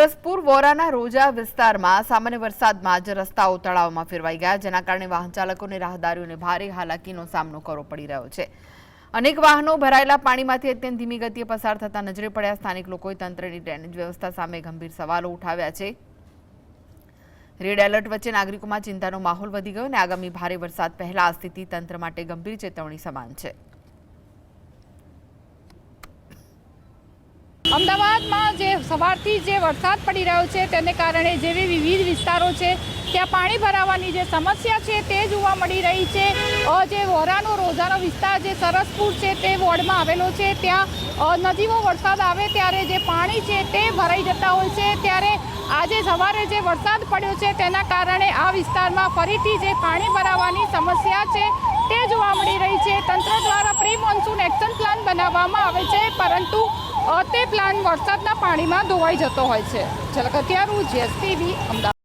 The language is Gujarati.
સરસપુર વોરાના રોજા વિસ્તારમાં સામાન્ય વરસાદમાં જ રસ્તાઓ તળાવમાં ફેરવાઈ ગયા, જેના કારણે વાહન ચાલકો અને રાહદારીઓને ભારે હાલાકીનો સામનો કરવો પડી રહ્યો છે। અનેક વાહનો ભરાયેલા પાણીમાંથી અત્યંત ધીમી ગતિએ પસાર થતા નજરે પડ્યા। સ્થાનિક લોકોએ તંત્રની ડ્રેનેજ વ્યવસ્થા સામે ગંભીર સવાલો ઉઠાવ્યા છે। રેડ એલર્ટ વચ્ચે નાગરિકોમાં ચિંતાનો માહોલ વધી ગયો અને આગામી ભારે વરસાદ પહેલા આ સ્થિતિ તંત્ર માટે ગંભીર ચેતવણી સમાન છે। અમદાવાદમાં જે સવારથી જે વરસાદ પડી રહ્યો છે તેને કારણે જેવી વિવિધ વિસ્તારો છે ત્યાં પાણી ભરાવાની જે સમસ્યા છે તે જોવા મળી રહી છે। જે વોરાનો રોજાનો વિસ્તાર જે સરસપુર છે તે વોર્ડમાં આવેલો છે, ત્યાં નજીવો વરસાદ આવે ત્યારે જે પાણી છે તે ભરાઈ જતા હોય છે। ત્યારે આજે સવારે જે વરસાદ પડ્યો છે તેના કારણે આ વિસ્તારમાં ફરીથી જે પાણી ભરાવાની સમસ્યા છે તે જોવા મળી રહી છે। તંત્ર દ્વારા પ્રી મોન્સૂન એક્શન પ્લાન બનાવવામાં આવે છે, પરંતુ તે પ્લાન વરસાદના પાણીમાં ધોવાઈ જતો હોય છે। ઝલકતિયા રૂ, GSTV, અમદાવાદ।